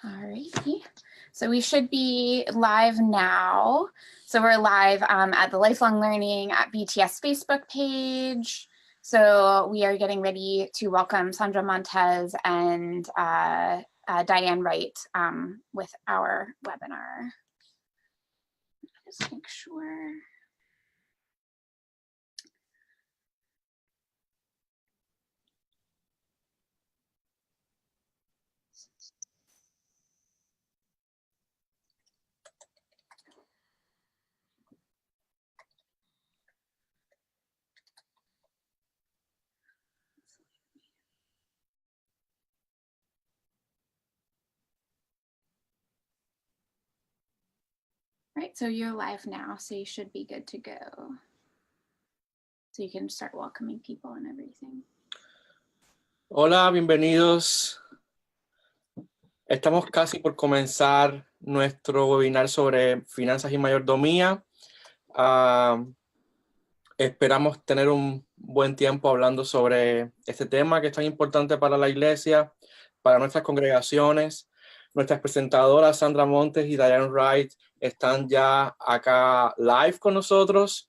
Alrighty, so we should be live now. So we're live at the Lifelong Learning at BTS Facebook page. So we are getting ready to welcome Sandra Montez and Diane Wright with our webinar. Just make sure. Right, so you're live now, so you should be good to go. So you can start welcoming people and everything. Hola, bienvenidos. Estamos casi por comenzar nuestro webinar sobre finanzas y mayordomía. Esperamos tener un buen tiempo hablando sobre este tema que es tan importante para la iglesia, para nuestras congregaciones. Nuestras presentadoras Sandra Montes y Diane Wright están ya acá live con nosotros,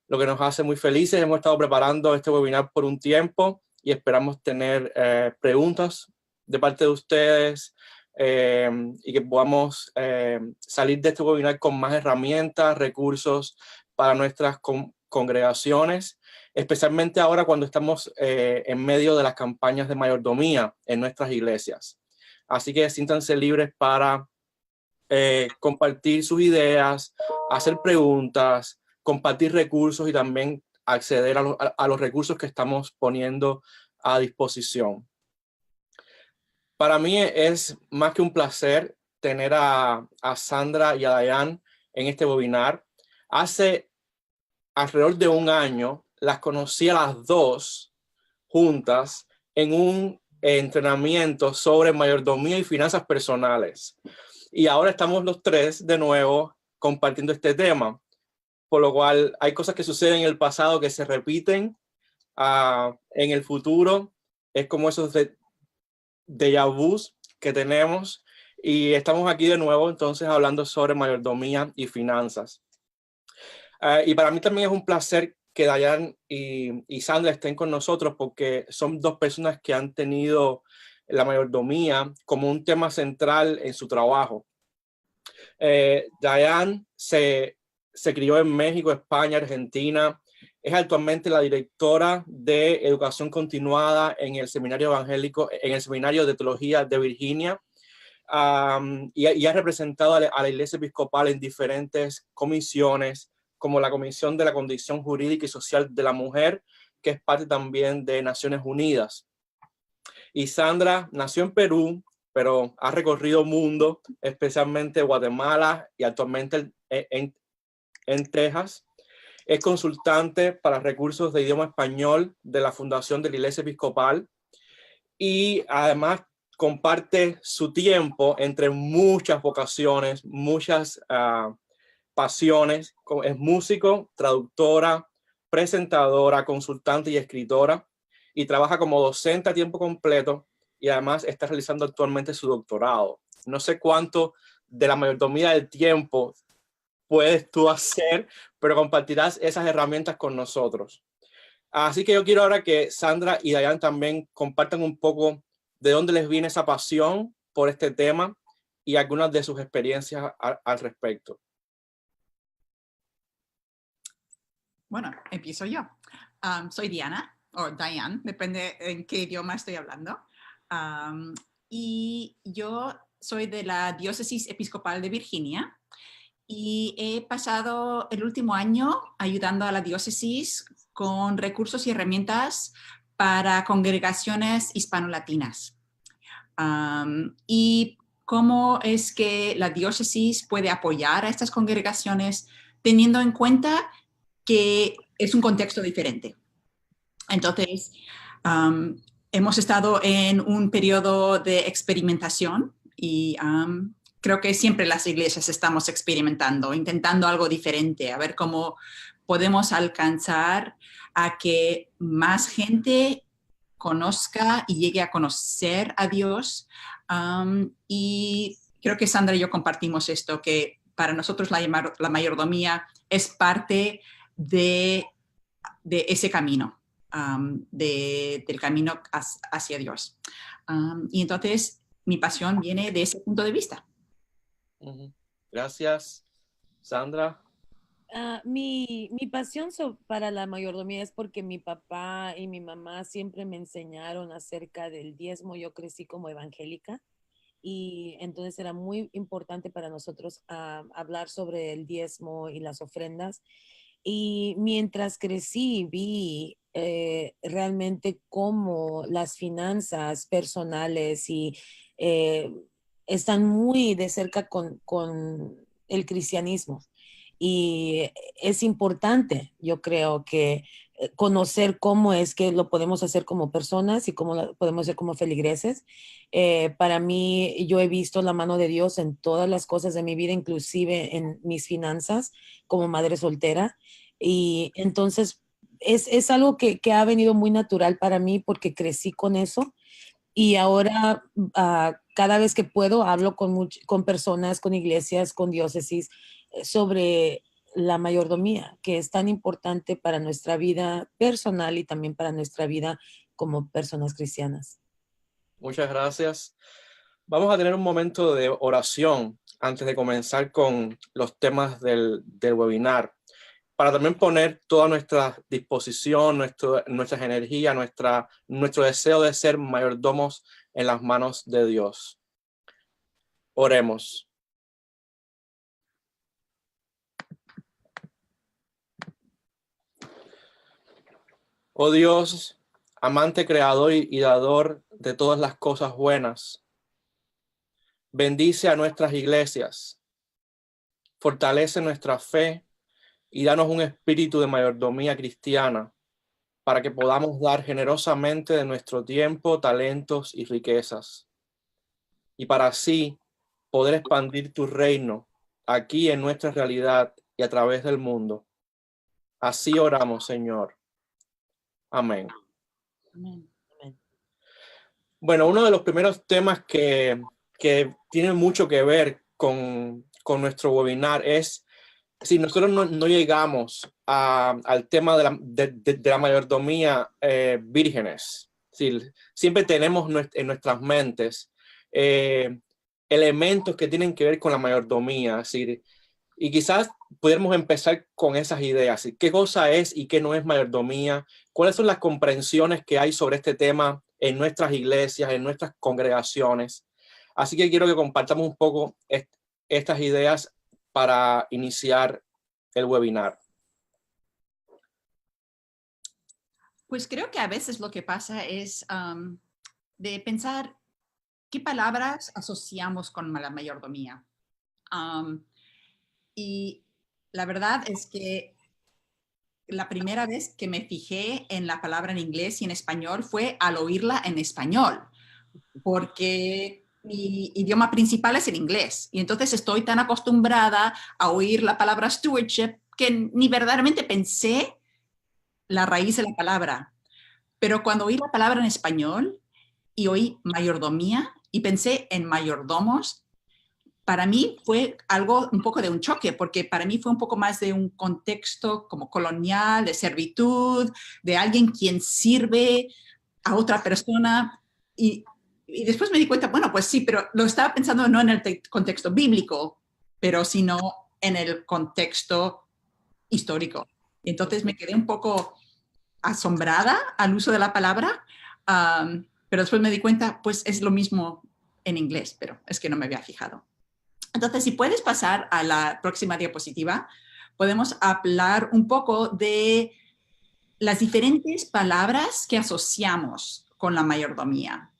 lo que nos hace muy felices. Hemos estado preparando este webinar por un tiempo y esperamos tener preguntas de parte de ustedes y que podamos salir de este webinar con más herramientas, recursos para nuestras congregaciones, especialmente ahora cuando estamos en medio de las campañas de mayordomía en nuestras iglesias. Así que siéntanse libres para compartir sus ideas, hacer preguntas, compartir recursos y también acceder a los recursos que estamos poniendo a disposición. Para mí es más que un placer tener a Sandra y a Diane en este webinar. Hace alrededor de un año las conocí a las dos juntas en un entrenamiento sobre mayordomía y finanzas personales. Y ahora estamos los tres de nuevo compartiendo este tema, por lo cual hay cosas que suceden en el pasado que se repiten en el futuro. Es como esos déjà vus que tenemos y estamos aquí de nuevo entonces hablando sobre mayordomía y finanzas. Y para mí también es un placer que Diane y Sandra estén con nosotros porque son dos personas que han tenido la mayordomía como un tema central en su trabajo. Diane se crió en México, España, Argentina. Es actualmente la directora de educación continuada en el seminario evangélico, en el seminario de teología de Virginia. Y ha representado a la Iglesia Episcopal en diferentes comisiones, como la Comisión de la Condición Jurídica y Social de la Mujer, que es parte también de Naciones Unidas. Y Sandra nació en Perú, pero ha recorrido el mundo, especialmente Guatemala y actualmente en Texas. Es consultante para recursos de idioma español de la Fundación de la Iglesia Episcopal y además comparte su tiempo entre muchas vocaciones, muchas pasiones. Es músico, traductora, presentadora, consultante y escritora y trabaja como docente a tiempo completo y además está realizando actualmente su doctorado. No sé cuánto de la mayordomía del tiempo puedes tú hacer, pero compartirás esas herramientas con nosotros. Así que yo quiero ahora que Sandra y Diane también compartan un poco de dónde les viene esa pasión por este tema y algunas de sus experiencias al respecto. Bueno, empiezo yo. Soy Diana, o Diane, depende en qué idioma estoy hablando. Y yo soy de la Diócesis Episcopal de Virginia y he pasado el último año ayudando a la diócesis con recursos y herramientas para congregaciones hispanolatinas. Y cómo es que la diócesis puede apoyar a estas congregaciones teniendo en cuenta que es un contexto diferente. Entonces, hemos estado en un periodo de experimentación y creo que siempre las iglesias estamos experimentando, intentando algo diferente, a ver cómo podemos alcanzar a que más gente conozca y llegue a conocer a Dios. Y creo que Sandra y yo compartimos esto, que para nosotros la mayordomía es parte de ese camino, del camino hacia Dios. Y entonces mi pasión viene de ese punto de vista. Gracias, Sandra. Mi pasión para la mayordomía es porque mi papá y mi mamá siempre me enseñaron acerca del diezmo. Yo crecí como evangélica y entonces era muy importante para nosotros hablar sobre el diezmo y las ofrendas. Y mientras crecí, vi realmente cómo las finanzas personales están muy de cerca con el cristianismo. Y es importante, yo creo, que conocer cómo es que lo podemos hacer como personas y cómo lo podemos hacer como feligreses. Para mí, yo he visto la mano de Dios en todas las cosas de mi vida, inclusive en mis finanzas como madre soltera. Y entonces es algo que ha venido muy natural para mí porque crecí con eso. Y ahora, cada vez que puedo, hablo con personas, con iglesias, con diócesis, sobre la mayordomía, que es tan importante para nuestra vida personal y también para nuestra vida como personas cristianas. Muchas gracias. Vamos a tener un momento de oración antes de comenzar con los temas del webinar, para también poner toda nuestra disposición, nuestras energías, nuestro deseo de ser mayordomos en las manos de Dios. Oremos. Oh Dios, amante, creador y dador de todas las cosas buenas, bendice a nuestras iglesias, fortalece nuestra fe y danos un espíritu de mayordomía cristiana para que podamos dar generosamente de nuestro tiempo, talentos y riquezas, y para así poder expandir tu reino aquí en nuestra realidad y a través del mundo. Así oramos, Señor. Amén. Amén. Bueno, uno de los primeros temas que tiene mucho que ver con nuestro webinar es si nosotros no llegamos al tema de la mayordomía vírgenes. Sí, siempre tenemos en nuestras mentes elementos que tienen que ver con la mayordomía. ¿Sí? Y quizás pudiéramos empezar con esas ideas. ¿Qué cosa es y qué no es mayordomía? ¿Cuáles son las comprensiones que hay sobre este tema en nuestras iglesias, en nuestras congregaciones? Así que quiero que compartamos un poco estas ideas para iniciar el webinar. Pues creo que a veces lo que pasa es de pensar qué palabras asociamos con la mayordomía. Y la verdad es que la primera vez que me fijé en la palabra en inglés y en español fue al oírla en español, porque mi idioma principal es el inglés. Y entonces estoy tan acostumbrada a oír la palabra stewardship que ni verdaderamente pensé la raíz de la palabra. Pero cuando oí la palabra en español y oí mayordomía y pensé en mayordomos, para mí fue algo un poco de un choque, porque para mí fue un poco más de un contexto como colonial, de servitud, de alguien quien sirve a otra persona. Y después me di cuenta, bueno, pues sí, pero lo estaba pensando no en el contexto bíblico, pero sino en el contexto histórico. Entonces me quedé un poco asombrada al uso de la palabra, pero después me di cuenta, pues es lo mismo en inglés, pero es que no me había fijado. Entonces, si puedes pasar a la próxima diapositiva, podemos hablar un poco de las diferentes palabras que asociamos con la mayordomía.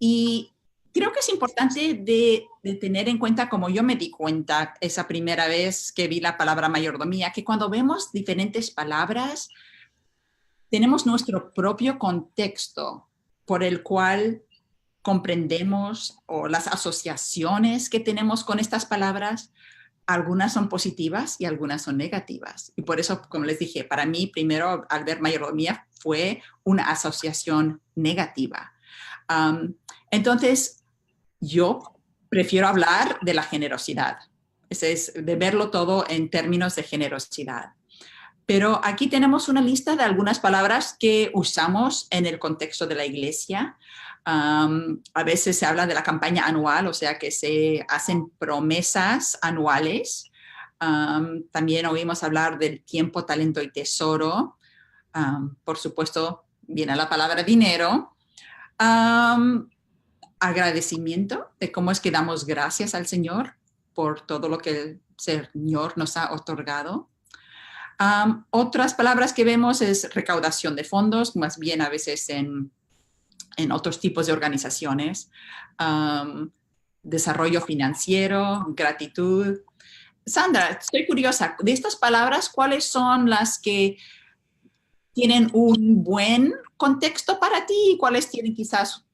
Y creo que es importante de tener en cuenta, como yo me di cuenta esa primera vez que vi la palabra mayordomía, que cuando vemos diferentes palabras, tenemos nuestro propio contexto por el cual comprendemos o las asociaciones que tenemos con estas palabras, algunas son positivas y algunas son negativas. Y por eso, como les dije, para mí primero al ver mayordomía fue una asociación negativa. Entonces, yo prefiero hablar de la generosidad, es de verlo todo en términos de generosidad. Pero aquí tenemos una lista de algunas palabras que usamos en el contexto de la iglesia. A veces se habla de la campaña anual, o sea que se hacen promesas anuales. También oímos hablar del tiempo, talento y tesoro. Por supuesto, viene la palabra dinero. Agradecimiento de cómo es que damos gracias al Señor por todo lo que el Señor nos ha otorgado. Otras palabras que vemos es recaudación de fondos, más bien a veces en otros tipos de organizaciones. Desarrollo financiero, gratitud. Sandra, estoy curiosa, de estas palabras, ¿cuáles son las que tienen un buen contexto para ti y cuáles tienen quizás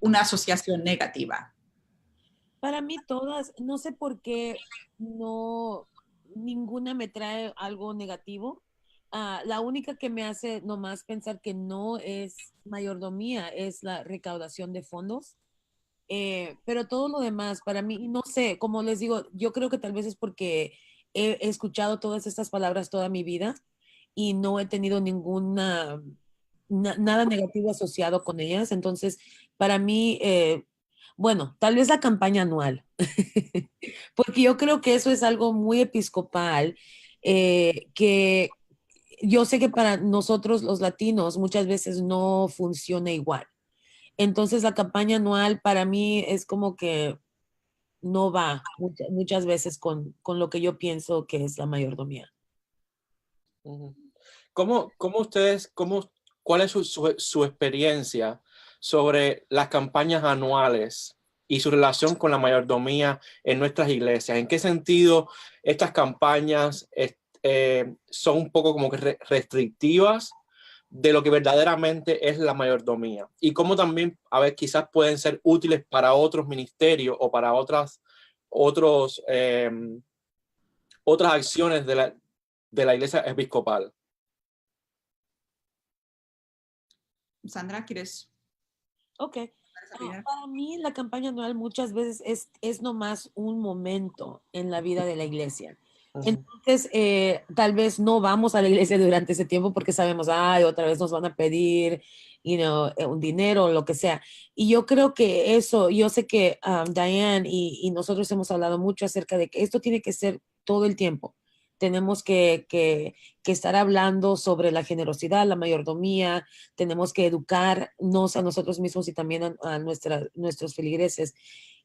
una asociación negativa? Para mí todas, no sé por qué no, ninguna me trae algo negativo. La única que me hace nomás pensar que no es mayordomía es la recaudación de fondos. Pero todo lo demás, para mí, no sé, como les digo, yo creo que tal vez es porque he escuchado todas estas palabras toda mi vida y no he tenido nada negativo asociado con ellas. Entonces, para mí, bueno, tal vez la campaña anual, porque yo creo que eso es algo muy episcopal, que yo sé que para nosotros los latinos muchas veces no funciona igual. Entonces la campaña anual para mí es como que no va muchas veces con lo que yo pienso que es la mayordomía. Ujú. ¿Cómo ustedes, cuál es su experiencia sobre las campañas anuales y su relación con la mayordomía en nuestras iglesias? ¿En qué sentido estas campañas son un poco como que restrictivas de lo que verdaderamente es la mayordomía? Y cómo también, a ver, quizás pueden ser útiles para otros ministerios o para otras acciones de la iglesia episcopal. Sandra, ¿quieres? Ok. Para mí la campaña anual muchas veces es nomás un momento en la vida de la iglesia. Entonces, tal vez no vamos a la iglesia durante ese tiempo porque sabemos, ay, otra vez nos van a pedir, un dinero o lo que sea. Y yo creo que eso, yo sé que Diane y nosotros hemos hablado mucho acerca de que esto tiene que ser todo el tiempo. Tenemos que estar hablando sobre la generosidad, la mayordomía, tenemos que educarnos a nosotros mismos y también a nuestros feligreses,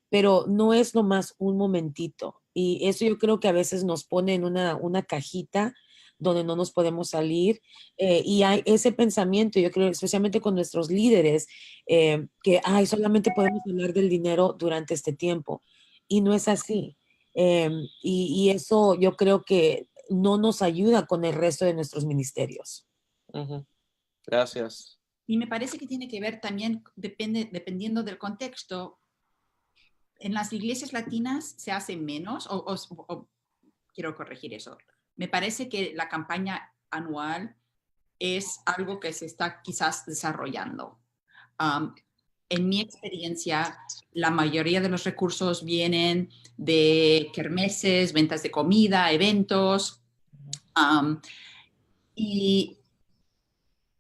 pero no es nomás un momentito. Y eso yo creo que a veces nos pone en una cajita donde no nos podemos salir. Y hay ese pensamiento, yo creo, especialmente con nuestros líderes, que solamente podemos hablar del dinero durante este tiempo. Y no es así. Y eso yo creo que no nos ayuda con el resto de nuestros ministerios. Gracias. Y me parece que tiene que ver también, dependiendo del contexto. En las iglesias latinas se hace menos, o quiero corregir eso. Me parece que la campaña anual es algo que se está quizás desarrollando. En mi experiencia, la mayoría de los recursos vienen de kermeses, ventas de comida, eventos, y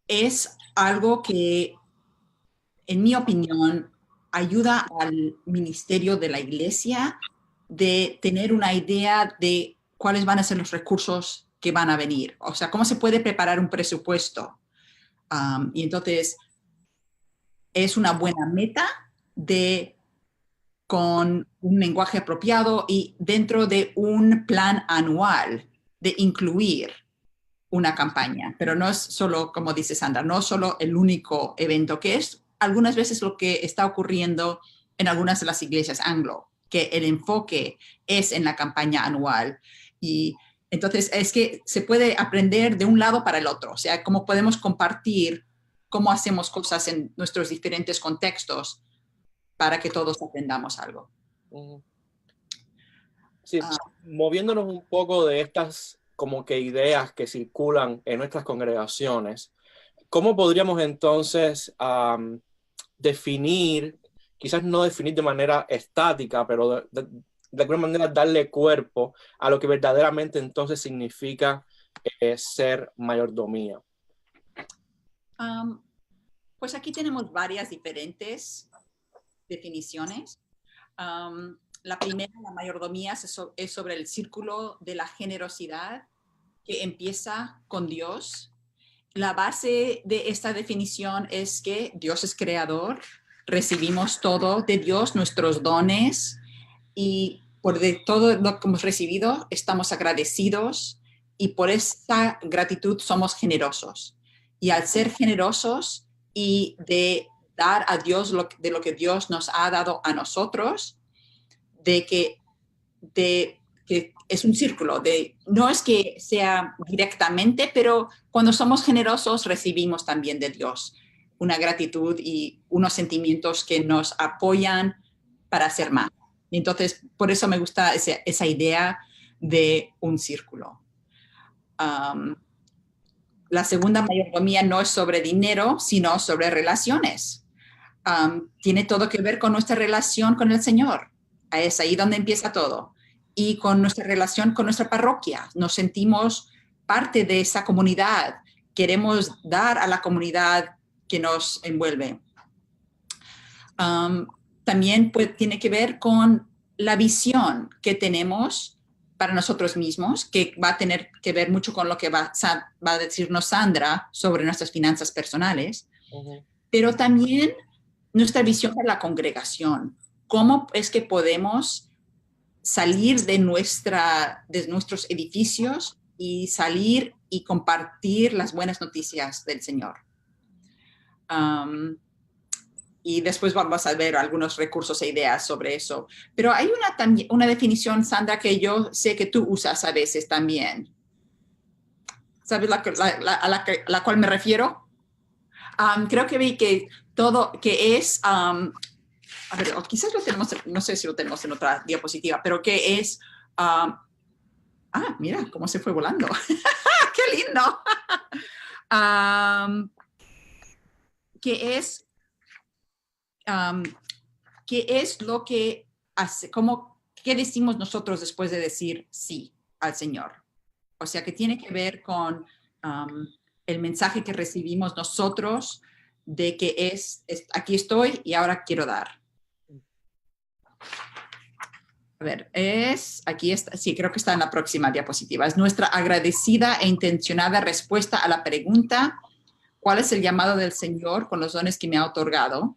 es algo que, en mi opinión, ayuda al ministerio de la iglesia de tener una idea de cuáles van a ser los recursos que van a venir. O sea, cómo se puede preparar un presupuesto. Y entonces, es una buena meta con un lenguaje apropiado y dentro de un plan anual de incluir una campaña. Pero no es solo, como dice Sandra, no es solo el único evento, que es algunas veces lo que está ocurriendo en algunas de las iglesias anglo, que el enfoque es en la campaña anual. Y entonces es que se puede aprender de un lado para el otro, o sea, cómo podemos compartir cómo hacemos cosas en nuestros diferentes contextos para que todos aprendamos algo. Sí, moviéndonos un poco de estas como que ideas que circulan en nuestras congregaciones, ¿cómo podríamos entonces definir, quizás no definir de manera estática, pero de alguna manera darle cuerpo a lo que verdaderamente entonces significa ser mayordomía? Pues aquí tenemos varias diferentes definiciones. La primera, la mayordomía, es sobre el círculo de la generosidad que empieza con Dios. La base de esta definición es que Dios es creador, recibimos todo de Dios, nuestros dones, y por de todo lo que hemos recibido estamos agradecidos y por esta gratitud somos generosos. Y al ser generosos y de dar a Dios de lo que Dios nos ha dado a nosotros, de que es un círculo, no es que sea directamente, pero cuando somos generosos recibimos también de Dios una gratitud y unos sentimientos que nos apoyan para hacer más. Entonces, por eso me gusta esa idea de un círculo. La segunda mayordomía no es sobre dinero, sino sobre relaciones. Tiene todo que ver con nuestra relación con el Señor. Es ahí donde empieza todo. Y con nuestra relación con nuestra parroquia. Nos sentimos parte de esa comunidad. Queremos dar a la comunidad que nos envuelve. También tiene que ver con la visión que tenemos para nosotros mismos, que va a tener que ver mucho con lo que va a decirnos Sandra sobre nuestras finanzas personales, pero también nuestra visión para la congregación. ¿Cómo es que podemos salir de nuestros edificios y salir y compartir las buenas noticias del Señor? Y después vamos a ver algunos recursos e ideas sobre eso. Pero hay una definición, Sandra, que yo sé que tú usas a veces también. ¿Sabes a la cual me refiero? Creo que vi que todo, que es, a ver, o quizás lo tenemos, no sé si lo tenemos en otra diapositiva, pero que es, mira cómo se fue volando. ¡Qué lindo! Que es lo que hace, qué decimos nosotros después de decir sí al Señor. O sea, que tiene que ver con el mensaje que recibimos nosotros de que es aquí estoy y ahora quiero dar. A ver, aquí está, sí, creo que está en la próxima diapositiva. Es nuestra agradecida e intencionada respuesta a la pregunta, ¿cuál es el llamado del Señor con los dones que me ha otorgado?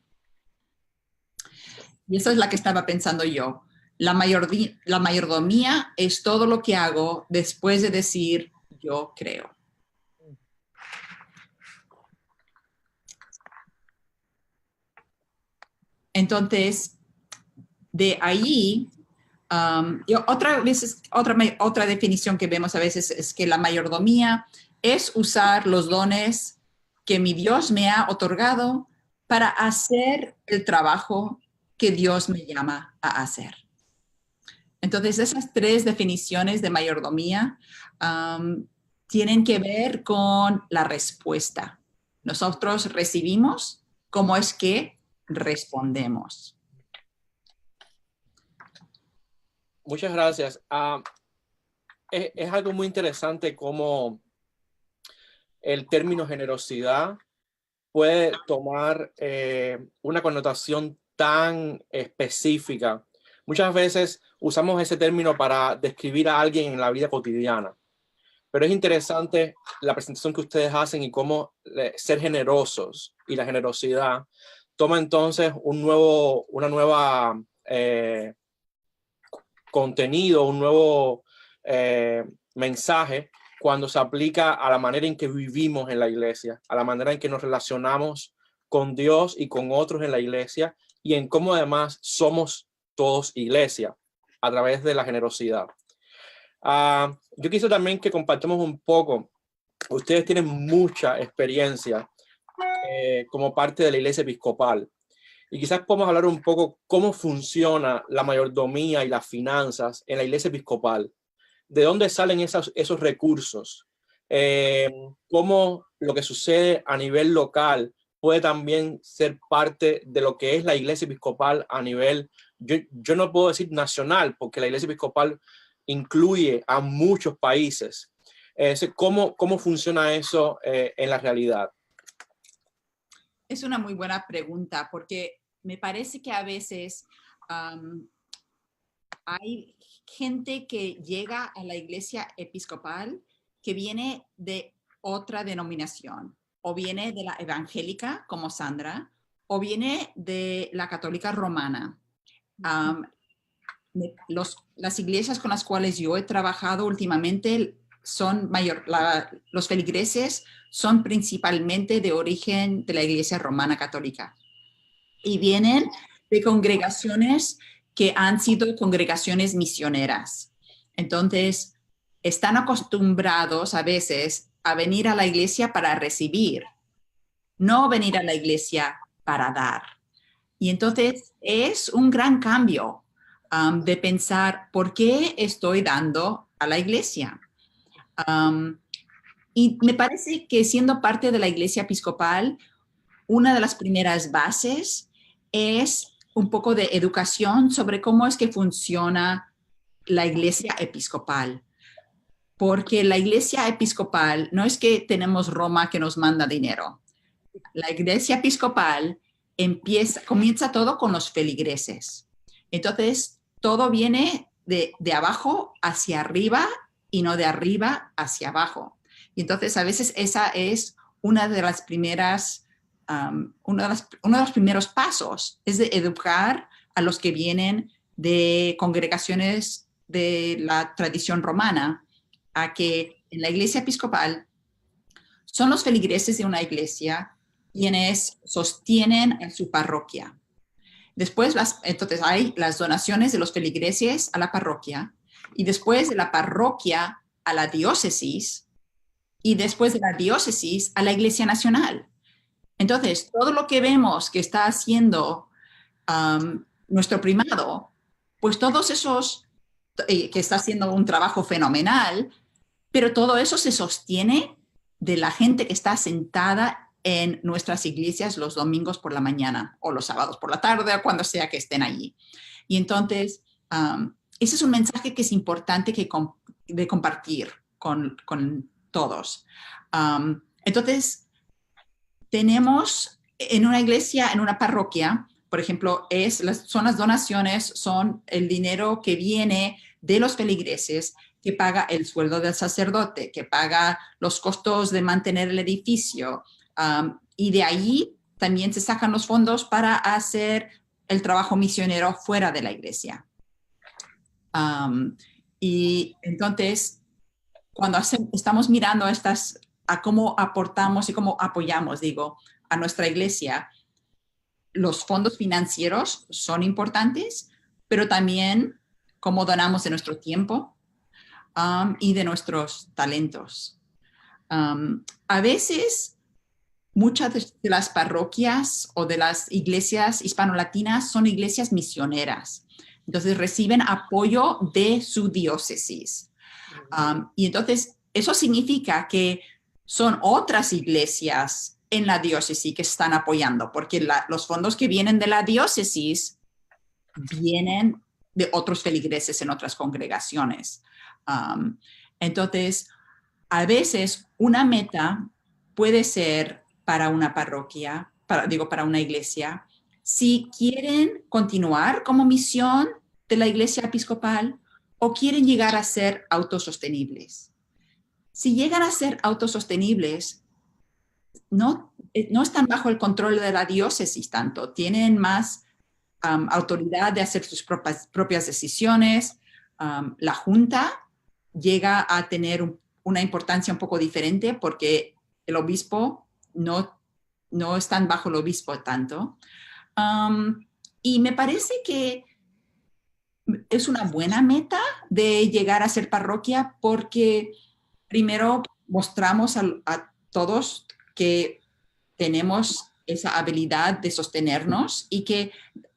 Y esa es la que estaba pensando yo. La mayordomía es todo lo que hago después de decir yo creo. Entonces, de ahí, otra definición que vemos a veces es que la mayordomía es usar los dones que mi Dios me ha otorgado para hacer el trabajo que Dios me llama a hacer. Entonces, esas tres definiciones de mayordomía tienen que ver con la respuesta. Nosotros recibimos, ¿cómo es que respondemos? Muchas gracias. Es algo muy interesante cómo el término generosidad puede tomar una connotación tan específica. Muchas veces usamos ese término para describir a alguien en la vida cotidiana, pero es interesante la presentación que ustedes hacen y cómo ser generosos y la generosidad toma entonces una nueva contenido, un nuevo mensaje cuando se aplica a la manera en que vivimos en la iglesia, a la manera en que nos relacionamos con Dios y con otros en la iglesia y en cómo además somos todos iglesia a través de la generosidad. Yo quisiera también que compartamos un poco. Ustedes tienen mucha experiencia como parte de la iglesia episcopal Y quizás podemos hablar un poco cómo funciona la mayordomía y las finanzas en la iglesia episcopal. ¿De dónde salen esos recursos? ¿Cómo lo que sucede a nivel local puede también ser parte de lo que es la iglesia episcopal a nivel, yo no puedo decir nacional, porque la iglesia episcopal incluye a muchos países? ¿Cómo funciona eso en la realidad? Es una muy buena pregunta porque me parece que a veces hay gente que llega a la iglesia episcopal que viene de otra denominación, o viene de la evangélica, como Sandra, o viene de la católica romana. Las iglesias con las cuales yo he trabajado últimamente los feligreses son principalmente de origen de la iglesia romana católica y vienen de congregaciones que han sido congregaciones misioneras. Entonces, están acostumbrados a veces a venir a la iglesia para recibir, no venir a la iglesia para dar. Y entonces es un gran cambio de pensar, ¿por qué estoy dando a la iglesia? Y me parece que siendo parte de la iglesia episcopal, una de las primeras bases es un poco de educación sobre cómo es que funciona la iglesia episcopal. Porque la iglesia episcopal no es que tenemos Roma que nos manda dinero. La iglesia episcopal comienza todo con los feligreses. Entonces, todo viene de abajo hacia arriba y no de arriba hacia abajo. Y entonces, a veces esa es una de las primeras, uno de los primeros pasos, es de educar a los que vienen de congregaciones de la tradición romana, a que en la iglesia episcopal son los feligreses de una iglesia quienes sostienen a su parroquia. Después, entonces hay las donaciones de los feligreses a la parroquia, y después de la parroquia a la diócesis, y después de la diócesis a la iglesia nacional. Entonces, todo lo que vemos que está haciendo nuestro primado, pues todos esos, que está haciendo un trabajo fenomenal, pero todo eso se sostiene de la gente que está sentada en nuestras iglesias los domingos por la mañana o los sábados por la tarde o cuando sea que estén allí. Y entonces, ese es un mensaje que es importante de compartir con todos. Entonces, tenemos en una iglesia, en una parroquia, por ejemplo, son las donaciones, son el dinero que viene de los feligreses, que paga el sueldo del sacerdote, que paga los costos de mantener el edificio. Y de ahí también se sacan los fondos para hacer el trabajo misionero fuera de la iglesia. Y entonces, cuando estamos mirando a cómo aportamos y cómo apoyamos, a nuestra iglesia, los fondos financieros son importantes, pero también cómo donamos de nuestro tiempo y de nuestros talentos. A veces, muchas de las parroquias o de las iglesias hispanolatinas son iglesias misioneras. Entonces, reciben apoyo de su diócesis. Y entonces, eso significa que son otras iglesias en la diócesis que están apoyando, porque los fondos que vienen de la diócesis vienen de otros feligreses en otras congregaciones. Entonces, a veces una meta puede ser para una parroquia, para una iglesia, si quieren continuar como misión de la iglesia episcopal o quieren llegar a ser autosostenibles. Si llegan a ser autosostenibles, no están bajo el control de la diócesis tanto, tienen más autoridad de hacer sus propias decisiones. La junta llega a tener una importancia un poco diferente porque el obispo no están bajo el obispo tanto. Y me parece que es una buena meta de llegar a ser parroquia porque primero mostramos a todos que tenemos esa habilidad de sostenernos y que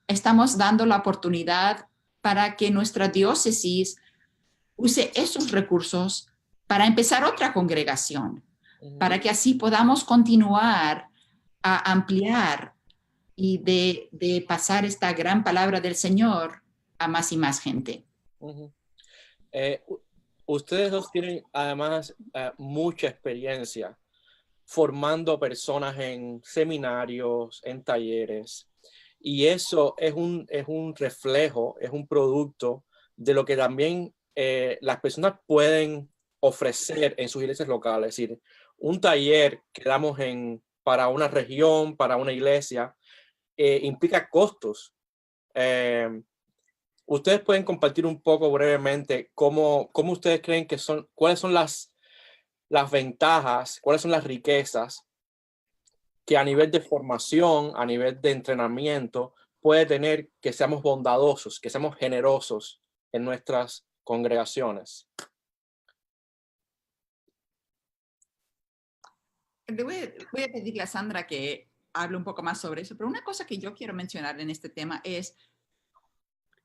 estamos dando la oportunidad para que nuestra diócesis use esos recursos para empezar otra congregación, para que así podamos continuar a ampliar y de pasar esta gran palabra del Señor a más y más gente. Ustedes dos tienen además mucha experiencia formando personas en seminarios, en talleres, y eso es un reflejo, es un producto de lo que también las personas pueden ofrecer en sus iglesias locales. Es decir, un taller que damos para una región, para una iglesia, implica costos. Ustedes pueden compartir un poco brevemente cómo ustedes creen que son, cuáles son las ventajas, cuáles son las riquezas que a nivel de formación, a nivel de entrenamiento, puede tener que seamos bondadosos, que seamos generosos en nuestras congregaciones. Voy a pedirle a Sandra que hable un poco más sobre eso, pero una cosa que yo quiero mencionar en este tema es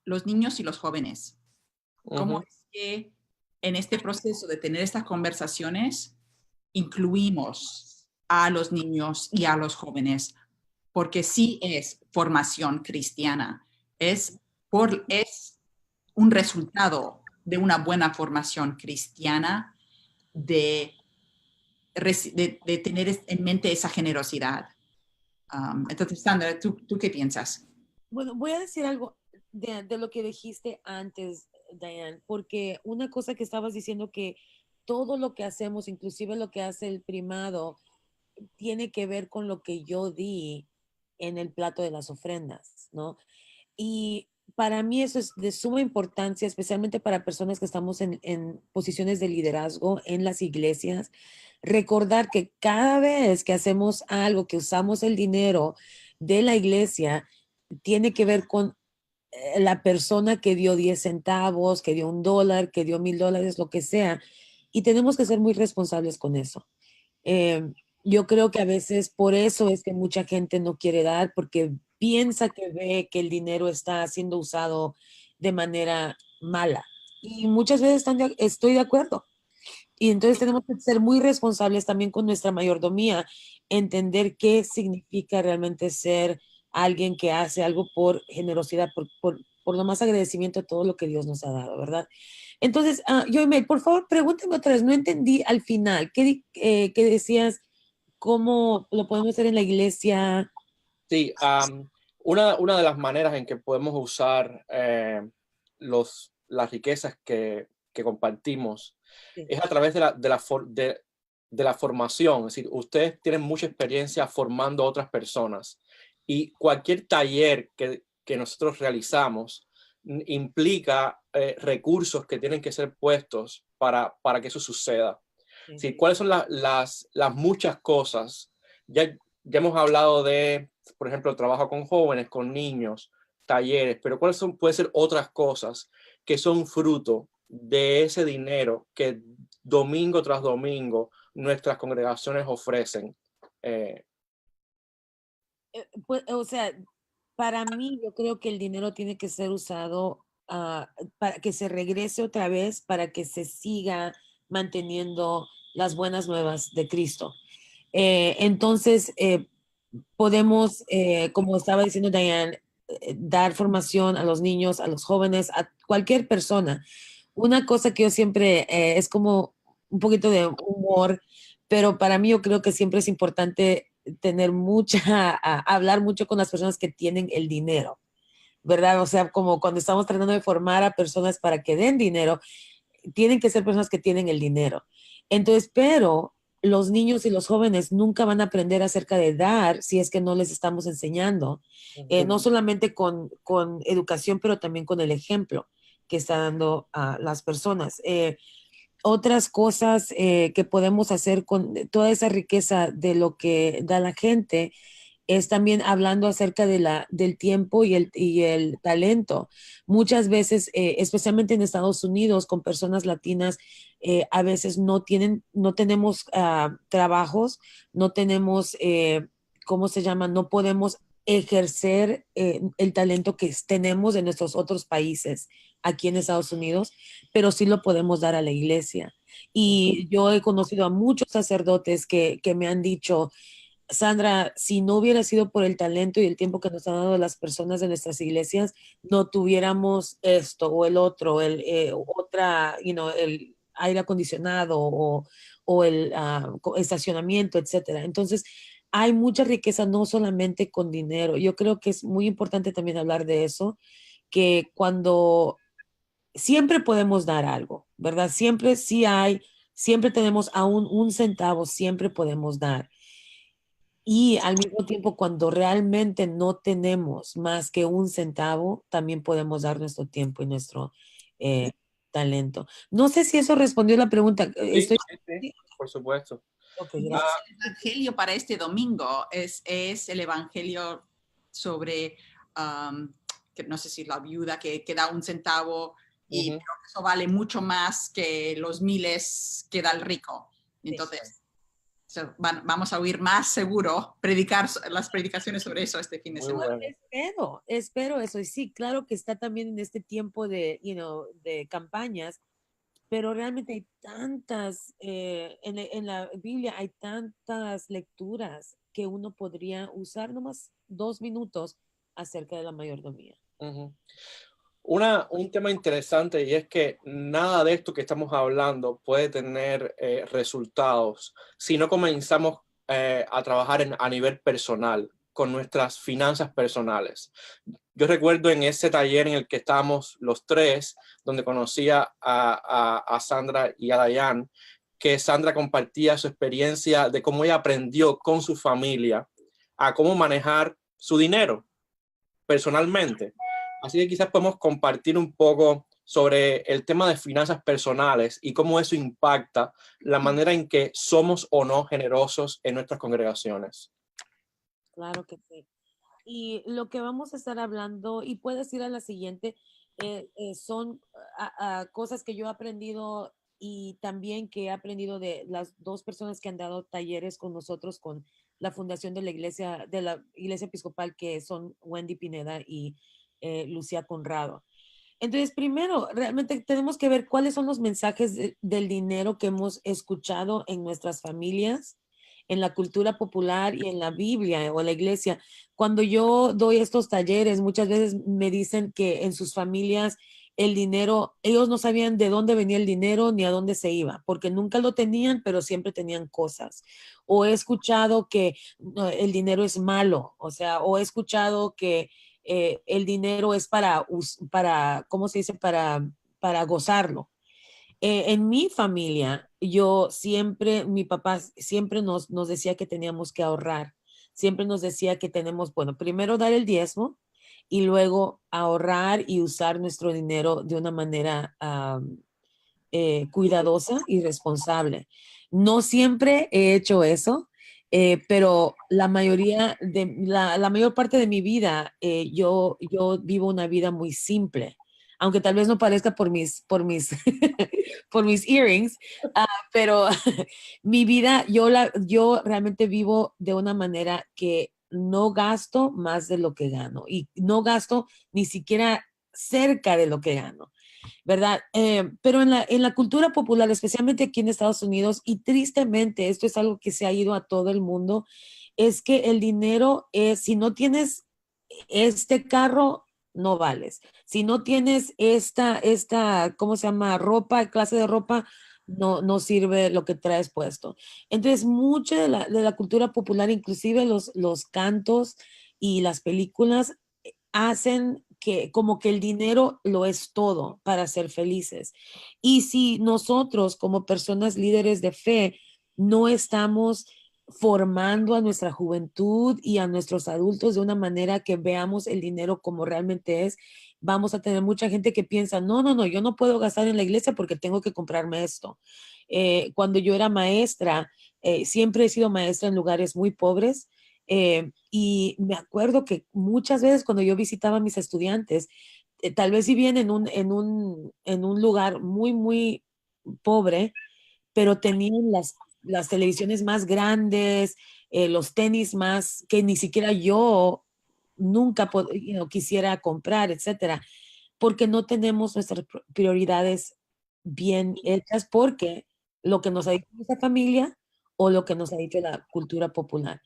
los niños y los jóvenes. ¿Cómo es que en este proceso de tener estas conversaciones incluimos a los niños y a los jóvenes? Porque sí es formación cristiana, es un resultado de una buena formación cristiana, de tener en mente esa generosidad. Entonces, Sandra, ¿tú qué piensas? Bueno, voy a decir algo de lo que dijiste antes, Diane, porque una cosa que estabas diciendo que todo lo que hacemos, inclusive lo que hace el primado, tiene que ver con lo que yo di en el plato de las ofrendas, ¿no? Y para mí eso es de suma importancia, especialmente para personas que estamos en posiciones de liderazgo en las iglesias, recordar que cada vez que hacemos algo, que usamos el dinero de la iglesia, tiene que ver con la persona que dio 10 centavos, que dio $1, que dio $1,000, lo que sea, y tenemos que ser muy responsables con eso. Yo creo que a veces por eso es que mucha gente no quiere dar, porque piensa que ve que el dinero está siendo usado de manera mala. Y muchas veces estoy de acuerdo. Y entonces tenemos que ser muy responsables también con nuestra mayordomía, entender qué significa realmente ser alguien que hace algo por generosidad, por lo más agradecimiento a todo lo que Dios nos ha dado, ¿verdad? Entonces, Yoimel, por favor, pregúntame otra vez, no entendí al final, ¿qué decías? ¿Cómo lo podemos hacer en la iglesia? Sí, una de las maneras en que podemos usar las riquezas que compartimos es a través de la formación. Es decir, ustedes tienen mucha experiencia formando a otras personas y cualquier taller que nosotros realizamos implica recursos que tienen que ser puestos para que eso suceda. Sí, ¿cuáles son las muchas cosas? Ya hemos hablado de, por ejemplo, trabajo con jóvenes, con niños, talleres, pero ¿cuáles pueden ser otras cosas que son fruto de ese dinero que domingo tras domingo nuestras congregaciones ofrecen? Pues, o sea, para mí yo creo que el dinero tiene que ser usado para que se regrese otra vez, para que se siga manteniendo las buenas nuevas de Cristo. Entonces, podemos, como estaba diciendo Diane, dar formación a los niños, a los jóvenes, a cualquier persona. Una cosa que yo siempre, es como un poquito de humor, pero para mí yo creo que siempre es importante tener hablar mucho con las personas que tienen el dinero, ¿verdad? O sea, como cuando estamos tratando de formar a personas para que den dinero, tienen que ser personas que tienen el dinero. Entonces, pero los niños y los jóvenes nunca van a aprender acerca de dar si es que no les estamos enseñando, no solamente con educación, pero también con el ejemplo que está dando a las personas. Otras cosas que podemos hacer con toda esa riqueza de lo que da la gente es también hablando acerca del tiempo y el talento. Muchas veces, especialmente en Estados Unidos, con personas latinas, a veces no tenemos trabajos, no tenemos ¿cómo se llama? No podemos ejercer el talento que tenemos en nuestros otros países aquí en Estados Unidos, pero sí lo podemos dar a la iglesia. Y yo he conocido a muchos sacerdotes que me han dicho, Sandra, si no hubiera sido por el talento y el tiempo que nos han dado las personas de nuestras iglesias, no tuviéramos esto o el otro, el aire acondicionado o el estacionamiento, etcétera. Entonces, hay mucha riqueza, no solamente con dinero. Yo creo que es muy importante también hablar de eso, que cuando siempre podemos dar algo, ¿verdad? Siempre sí hay, siempre tenemos aún un centavo, siempre podemos dar. Y al mismo tiempo, cuando realmente no tenemos más que un centavo, también podemos dar nuestro tiempo y nuestro eh, talento. No sé si eso respondió la pregunta. Sí, sí, sí, por supuesto. Ok, Entonces, gracias. el evangelio para este domingo es el evangelio sobre, que no sé si la viuda que da un centavo y Ujú. creo que eso vale mucho más que los miles que da el rico. Entonces, vamos a oír más seguro las predicaciones sobre eso este fin de Muy semana. bueno. Espero eso. Y sí, claro que está también en este tiempo de, de campañas, pero realmente hay tantas, en la Biblia hay tantas lecturas que uno podría usar nomás 2 minutos acerca de la mayordomía. Ujú. Un tema interesante y es que nada de esto que estamos hablando puede tener resultados si no comenzamos a trabajar a nivel personal, con nuestras finanzas personales. Yo recuerdo en ese taller en el que estábamos los tres, donde conocía a Sandra y a Dayan, que Sandra compartía su experiencia de cómo ella aprendió con su familia a cómo manejar su dinero personalmente. Así que quizás podemos compartir un poco sobre el tema de finanzas personales y cómo eso impacta la manera en que somos o no generosos en nuestras congregaciones. Claro que sí. Y lo que vamos a estar hablando, y puedes ir a la siguiente, son cosas que yo he aprendido y también que he aprendido de las dos personas que han dado talleres con nosotros con la fundación de la iglesia episcopal, que son Wendy Pineda y Lucía Conrado. Entonces, primero, realmente tenemos que ver cuáles son los mensajes del dinero que hemos escuchado en nuestras familias, en la cultura popular y en la Biblia o en la iglesia. Cuando yo doy estos talleres, muchas veces me dicen que en sus familias el dinero, ellos no sabían de dónde venía el dinero ni a dónde se iba, porque nunca lo tenían, pero siempre tenían cosas. O he escuchado que el dinero es malo, o sea, o he escuchado que el dinero es para, ¿cómo se dice? Para gozarlo. En mi familia, mi papá siempre nos decía que teníamos que ahorrar. Siempre nos decía que tenemos, bueno, primero dar el diezmo y luego ahorrar y usar nuestro dinero de una manera cuidadosa y responsable. No siempre he hecho eso, pero la mayor parte de mi vida, yo vivo una vida muy simple, aunque tal vez no parezca por mis earrings, pero mi vida, yo realmente vivo de una manera que no gasto más de lo que gano y no gasto ni siquiera cerca de lo que gano. ¿Verdad? Pero en la cultura popular, especialmente aquí en Estados Unidos, y tristemente esto es algo que se ha ido a todo el mundo, es que el dinero es, si no tienes este carro, no vales. Si no tienes ¿cómo se llama? Ropa, clase de ropa, no sirve lo que traes puesto. Entonces, mucha de la cultura popular, inclusive los cantos y las películas, hacen que como que el dinero lo es todo para ser felices. Y si nosotros como personas líderes de fe no estamos formando a nuestra juventud y a nuestros adultos de una manera que veamos el dinero como realmente es, vamos a tener mucha gente que piensa, no, yo no puedo gastar en la iglesia porque tengo que comprarme esto. Cuando yo era maestra, siempre he sido maestra en lugares muy pobres, y me acuerdo que muchas veces cuando yo visitaba a mis estudiantes, tal vez vivían en un lugar muy, muy pobre, pero tenían las televisiones más grandes, los tenis más que ni siquiera yo nunca quisiera comprar, etcétera, porque no tenemos nuestras prioridades bien hechas, porque lo que nos ha dicho nuestra familia o lo que nos ha dicho la cultura popular.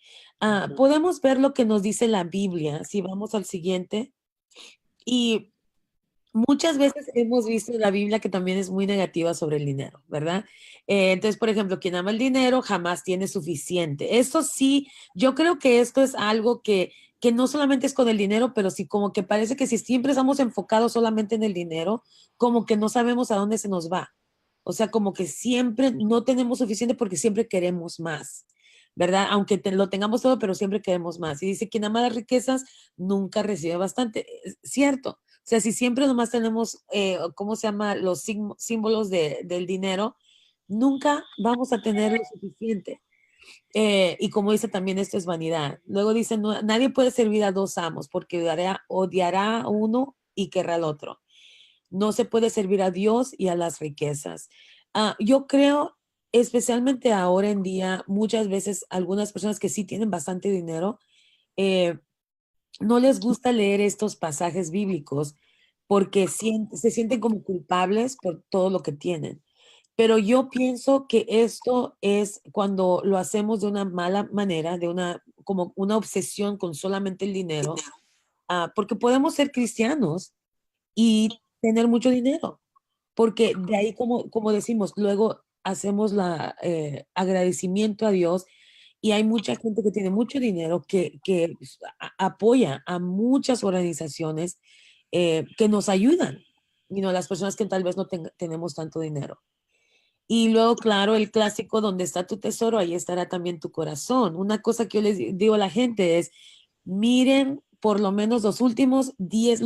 Podemos ver lo que nos dice la Biblia, si vamos al siguiente, y muchas veces hemos visto en la Biblia que también es muy negativa sobre el dinero, ¿verdad? Entonces, por ejemplo, quien ama el dinero jamás tiene suficiente. Esto sí, yo creo que esto es algo que no solamente es con el dinero, pero sí como que parece que si siempre estamos enfocados solamente en el dinero, como que no sabemos a dónde se nos va. O sea, como que siempre no tenemos suficiente porque siempre queremos más, ¿verdad? Aunque lo tengamos todo, pero siempre queremos más. Y dice, quien ama las riquezas nunca recibe bastante. Es cierto. O sea, si siempre nomás tenemos, ¿cómo se llama? Los símbolos del dinero, nunca vamos a tener lo suficiente. Y como dice también, esto es vanidad. Luego dice, nadie puede servir a dos amos porque odiará a uno y querrá al otro. No se puede servir a Dios y a las riquezas. Yo creo, especialmente ahora en día, muchas veces algunas personas que sí tienen bastante dinero, no les gusta leer estos pasajes bíblicos porque se sienten como culpables por todo lo que tienen. Pero yo pienso que esto es cuando lo hacemos de una mala manera, como una obsesión con solamente el dinero, porque podemos ser cristianos y tener mucho dinero, porque de ahí, como decimos, luego hacemos la agradecimiento a Dios y hay mucha gente que tiene mucho dinero que apoya a muchas organizaciones que nos ayudan, las personas que tal vez no tenemos tanto dinero. Y luego, claro, el clásico, donde está tu tesoro, ahí estará también tu corazón. Una cosa que yo les digo a la gente es, miren por lo menos los últimos 10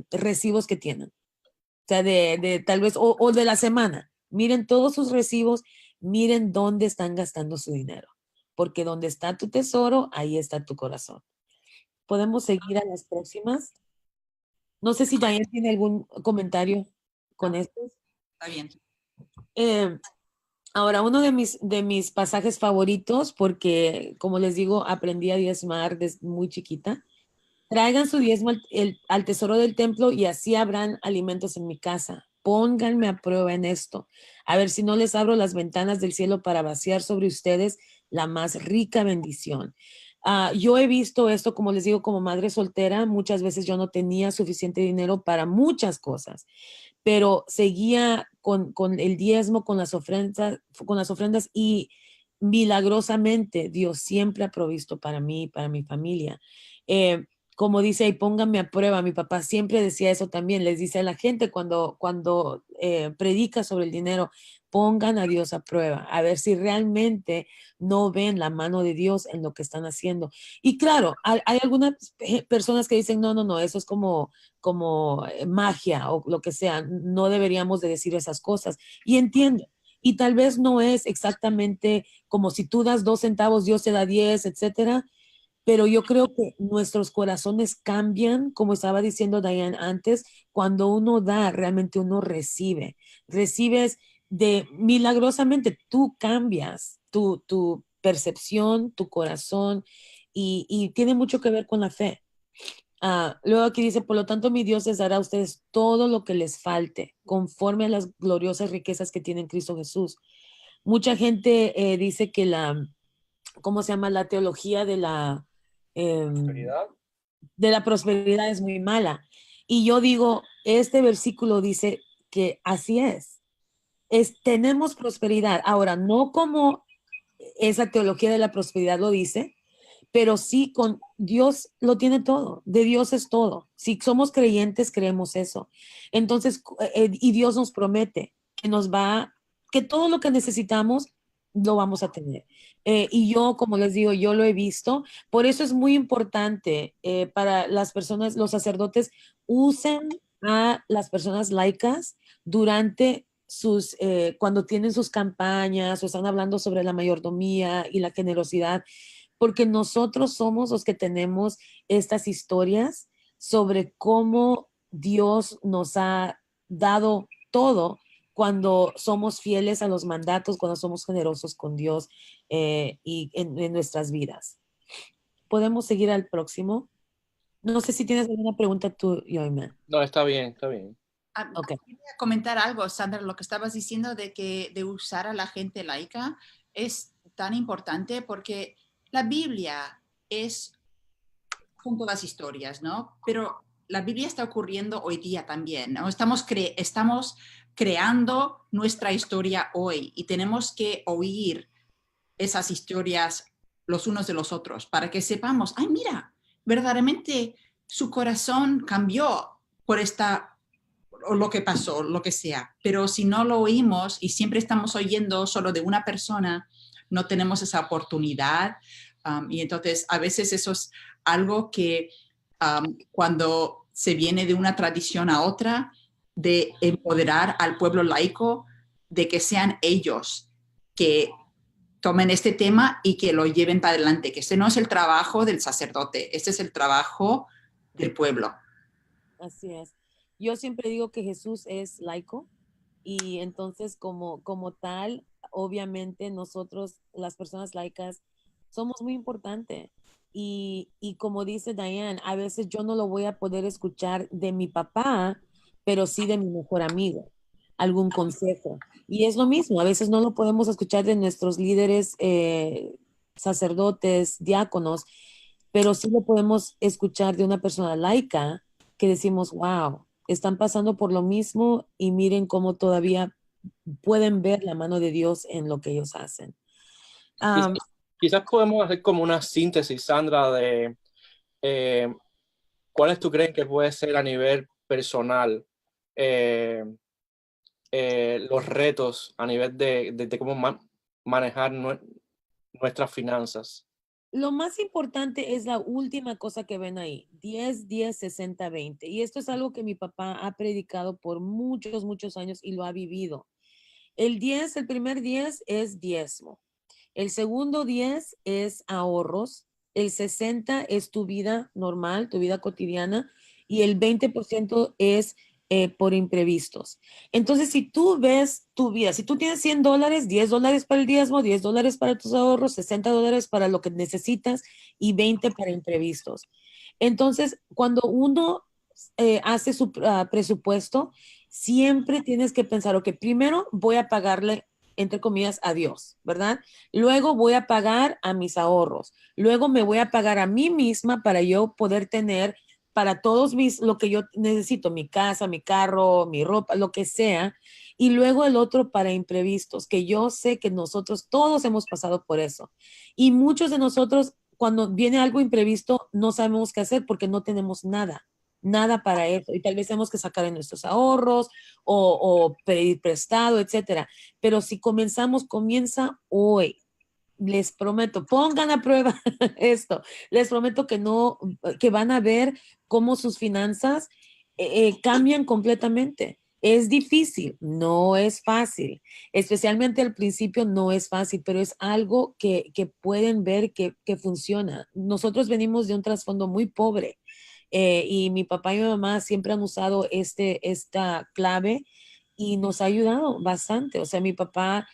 recibos que tienen. O sea, de tal vez, o de la semana. Miren todos sus recibos, miren dónde están gastando su dinero. Porque donde está tu tesoro, ahí está tu corazón. ¿Podemos seguir a las próximas? No sé si Diane tiene algún comentario con esto. Está bien. Ahora, uno de mis pasajes favoritos, porque como les digo, aprendí a diezmar desde muy chiquita. Traigan su diezmo al tesoro del templo y así habrán alimentos en mi casa. Pónganme a prueba en esto. A ver si no les abro las ventanas del cielo para vaciar sobre ustedes la más rica bendición. Yo he visto esto, como les digo, como madre soltera. Muchas veces yo no tenía suficiente dinero para muchas cosas, pero seguía con el diezmo, con las ofrendas y milagrosamente Dios siempre ha provisto para mí, para mi familia. Como dice ahí, pónganme a prueba. Mi papá siempre decía eso también, les dice a la gente cuando predica sobre el dinero, pongan a Dios a prueba, a ver si realmente no ven la mano de Dios en lo que están haciendo. Y claro, hay algunas personas que dicen, no, eso es como magia o lo que sea, no deberíamos de decir esas cosas. Y entiendo. Y tal vez no es exactamente como si tú das 2 centavos, Dios te da 10, etcétera, pero yo creo que nuestros corazones cambian, como estaba diciendo Diane antes, cuando uno da, realmente uno recibe. Recibes milagrosamente, tú cambias tu percepción, tu corazón, y tiene mucho que ver con la fe. Luego aquí dice, por lo tanto, mi Dios les dará a ustedes todo lo que les falte, conforme a las gloriosas riquezas que tiene en Cristo Jesús. Mucha gente dice que ¿cómo se llama? La teología Prosperidad. de la prosperidad es muy mala. Y yo digo, este versículo dice que así tenemos prosperidad. Ahora, no como esa teología de la prosperidad lo dice, pero sí con Dios lo tiene todo, de Dios es todo. Si somos creyentes, creemos eso. Entonces, y Dios nos promete que todo lo que necesitamos lo vamos a tener. Y yo, como les digo, yo lo he visto. Por eso es muy importante para las personas, los sacerdotes, usen a las personas laicas durante cuando tienen sus campañas o están hablando sobre la mayordomía y la generosidad, porque nosotros somos los que tenemos estas historias sobre cómo Dios nos ha dado todo cuando somos fieles a los mandatos, cuando somos generosos con Dios y en nuestras vidas. ¿Podemos seguir al próximo? No sé si tienes alguna pregunta tú, Yoiman. No, está bien, está bien. Ok. Quería comentar algo, Sandra, lo que estabas diciendo de usar a la gente laica es tan importante porque la Biblia es junto a las historias, ¿no? Pero la Biblia está ocurriendo hoy día también, ¿no? Estamos creando nuestra historia hoy y tenemos que oír esas historias los unos de los otros para que sepamos, ay, mira, verdaderamente su corazón cambió por esta o lo que pasó, lo que sea. Pero si no lo oímos y siempre estamos oyendo solo de una persona, no tenemos esa oportunidad. Y entonces a veces eso es algo que cuando se viene de una tradición a otra, de empoderar al pueblo laico, de que sean ellos que tomen este tema y que lo lleven para adelante, que este no es el trabajo del sacerdote, este es el trabajo del pueblo. Así es. Yo siempre digo que Jesús es laico y entonces como tal, obviamente nosotros, las personas laicas, somos muy importantes. Y como dice Diane, a veces yo no lo voy a poder escuchar de mi papá, pero sí de mi mejor amigo, algún consejo. Y es lo mismo, a veces no lo podemos escuchar de nuestros líderes, sacerdotes, diáconos, pero sí lo podemos escuchar de una persona laica que decimos, wow, están pasando por lo mismo y miren cómo todavía pueden ver la mano de Dios en lo que ellos hacen. Quizás, quizás podemos hacer como una síntesis, Sandra, de cuáles tú crees que puede ser a nivel personal los retos a nivel de cómo manejar nuestras finanzas. Lo más importante es la última cosa que ven ahí, 10, 10, 60, 20. Y esto es algo que mi papá ha predicado por muchos, muchos años y lo ha vivido. El 10, el primer 10 es diezmo. El segundo 10 es ahorros. El 60 es tu vida normal, tu vida cotidiana. Y el 20% es por imprevistos. Entonces, si tú ves tu vida, si tú tienes $100, $10 para el diezmo, $10 para tus ahorros, $60 para lo que necesitas y 20 para imprevistos. Entonces, cuando uno hace su presupuesto, siempre tienes que pensar, ok, primero voy a pagarle, entre comillas, a Dios, ¿verdad? Luego voy a pagar a mis ahorros. Luego me voy a pagar a mí misma para yo poder tener para todos lo que yo necesito, mi casa, mi carro, mi ropa, lo que sea. Y luego el otro para imprevistos, que yo sé que nosotros todos hemos pasado por eso. Y muchos de nosotros, cuando viene algo imprevisto, no sabemos qué hacer porque no tenemos nada para eso. Y tal vez tenemos que sacar en nuestros ahorros o pedir prestado, etcétera. Pero si comienza hoy. Les prometo, pongan a prueba esto. Les prometo que no, que van a ver cómo sus finanzas cambian completamente. Es difícil, no es fácil, especialmente al principio no es fácil, pero es algo que pueden ver que funciona. Nosotros venimos de un trasfondo muy pobre y mi papá y mi mamá siempre han usado esta clave y nos ha ayudado bastante. O sea, mi papá,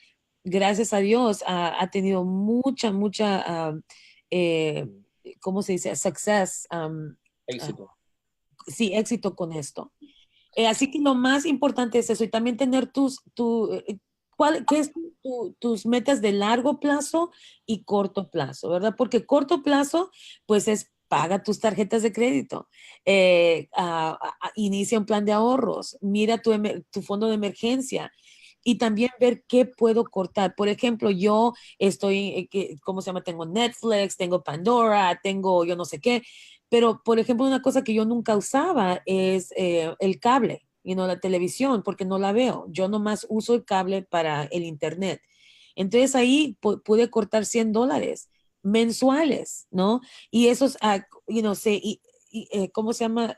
gracias a Dios, ha tenido mucha, eh, ¿cómo se dice? Success. Éxito. Sí, éxito con esto. Así que lo más importante es eso y también tener qué es tus metas de largo plazo y corto plazo, ¿verdad? Porque corto plazo, pues es paga tus tarjetas de crédito, inicia un plan de ahorros, mira tu fondo de emergencia y también ver qué puedo cortar. Por ejemplo, yo estoy, ¿cómo se llama? Tengo Netflix, tengo Pandora, tengo yo no sé qué, pero, por ejemplo, una cosa que yo nunca usaba es el cable, la televisión, porque no la veo. Yo nomás uso el cable para el internet. Entonces ahí pude cortar $100 mensuales, ¿no? Y esos, ¿cómo se llama?